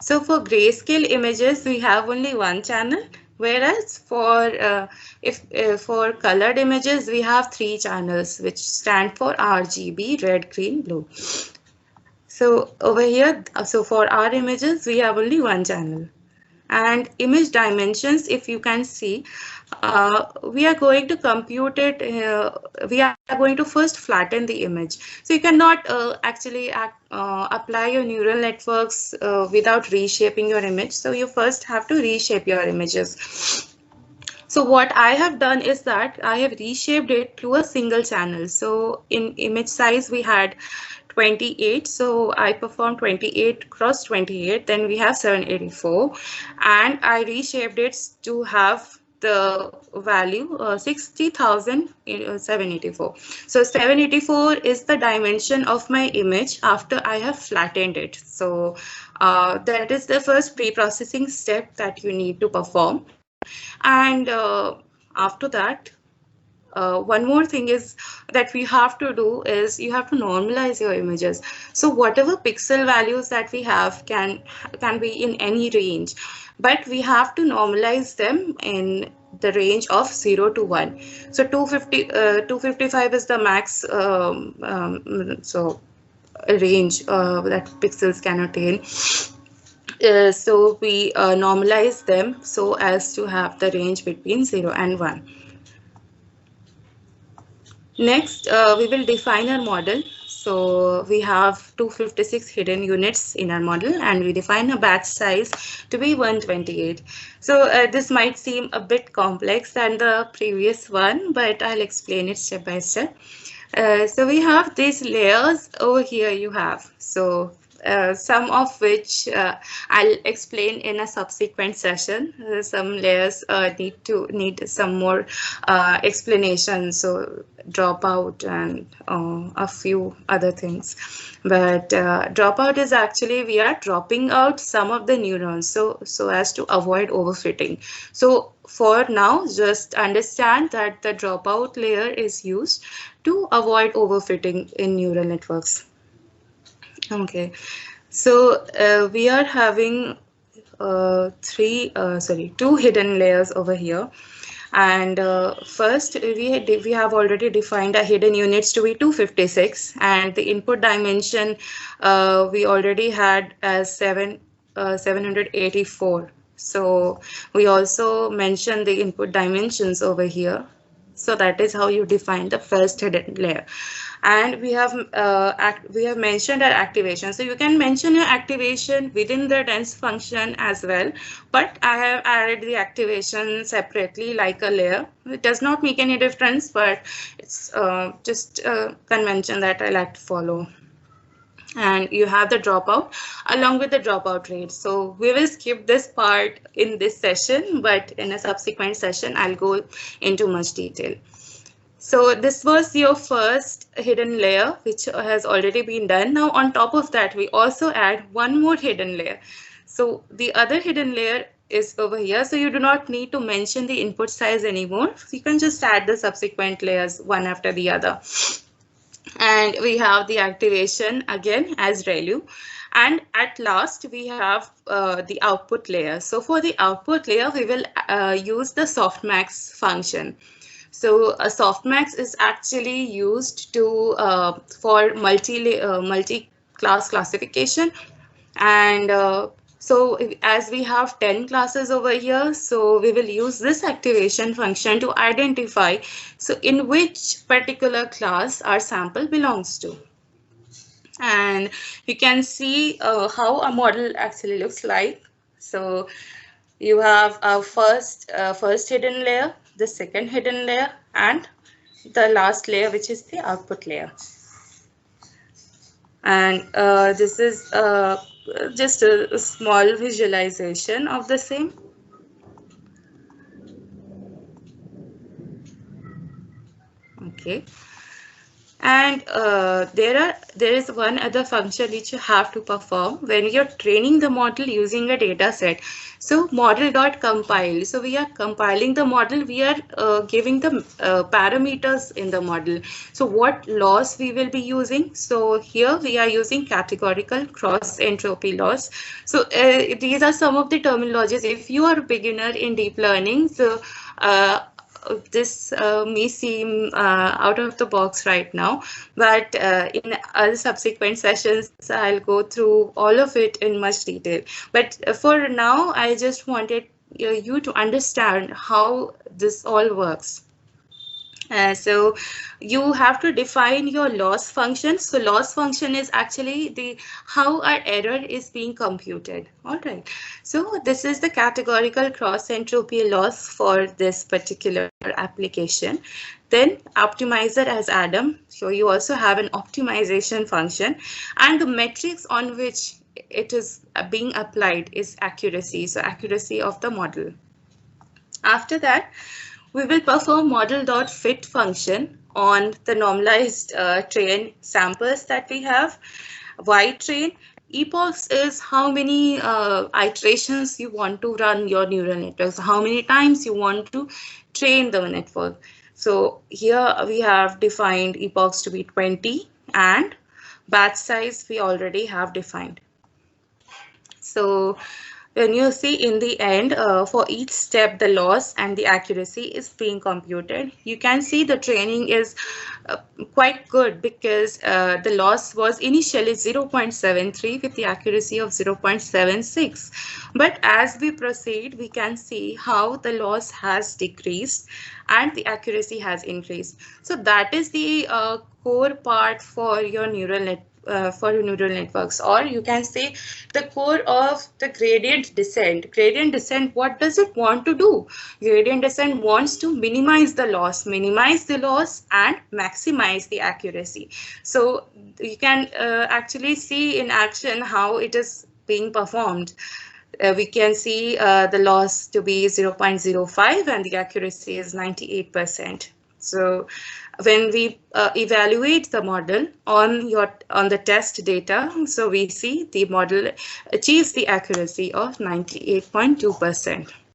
So for grayscale images, we have only one channel, whereas for colored images, we have three channels, which stand for RGB, red, green, blue. So over here, so for our images, we have only one channel. And image dimensions, if you can see, we are going to compute it, we are going to first flatten the image. So you cannot apply your neural networks without reshaping your image. So you first have to reshape your images. So what I have done is that I have reshaped it to a single channel. So in image size, we had 28. So I performed 28 cross 28. Then we have 784. And I reshaped it to have the value 60,784. So 784 is the dimension of my image after I have flattened it. So that is the first pre-processing step that you need to perform. And after that, one more thing is that we have to do is you have to normalize your images. So whatever pixel values that we have can be in any range, but we have to normalize them in the range of 0 to 1. So 255 is the max so range that pixels can attain. So we normalize them so as to have the range between 0 and 1. Next, we will define our model. So we have 256 hidden units in our model, and we define a batch size to be 128. So this might seem a bit complex than the previous one, but I'll explain it step by step. So we have these layers over here you have. So some of which I'll explain in a subsequent session. Some layers need some more explanation, so dropout and a few other things. But dropout is actually we are dropping out some of the neurons so as to avoid overfitting. So for now, just understand that the dropout layer is used to avoid overfitting in neural networks. Okay, so we are having two hidden layers over here. And first, we have already defined our hidden units to be 256, and the input dimension we already had as 784. So we also mentioned the input dimensions over here. So that is how you define the first hidden layer. And we have mentioned our activation. So you can mention your activation within the dense function as well, but I have added the activation separately like a layer. It does not make any difference, but it's just a convention that I like to follow. And you have the dropout along with the dropout rate. So we will skip this part in this session, but in a subsequent session, I'll go into much detail. So this was your first hidden layer, which has already been done. Now on top of that, we also add one more hidden layer. So the other hidden layer is over here. So you do not need to mention the input size anymore. So you can just add the subsequent layers one after the other. And we have the activation again as ReLU. And at last, we have the output layer. So for the output layer, we will use the softmax function. So a softmax is actually used to for multi-class classification. And so as we have 10 classes over here, so we will use this activation function to identify so in which particular class our sample belongs to. And you can see how a model actually looks like. So you have a first hidden layer, the second hidden layer, and the last layer, which is the output layer. And this is just a small visualization of the same. Okay. And there is one other function which you have to perform when you're training the model using a data set. So model.compile. So we are compiling the model. We are giving the parameters in the model. So what loss we will be using? So here we are using categorical cross entropy loss. So these are some of the terminologies. If you are a beginner in deep learning, so this may seem out of the box right now, but in other subsequent sessions, I'll go through all of it in much detail. But for now, I just wanted you to understand how this all works. So you have to define your loss function. So loss function is actually the how our error is being computed. All right. So this is the categorical cross entropy loss for this particular application. Then optimizer as Adam. So you also have an optimization function, and the metrics on which it is being applied is accuracy. So accuracy of the model. After that, we will perform model.fit function on the normalized train samples that we have. Y-train, epochs is how many iterations you want to run your neural networks, how many times you want to train the network. So here we have defined epochs to be 20, and batch size we already have defined. So when you see in the end, for each step, the loss and the accuracy is being computed. You can see the training is quite good because the loss was initially 0.73 with the accuracy of 0.76. But as we proceed, we can see how the loss has decreased and the accuracy has increased. So that is the core part for your neural networks, or you can say the core of the gradient descent. Gradient descent, what does it want to do? Gradient descent wants to minimize the loss and maximize the accuracy. So you can actually see in action how it is being performed. We can see the loss to be 0.05 and the accuracy is 98%. So when we evaluate the model on the test data, so we see the model achieves the accuracy of 98.2%.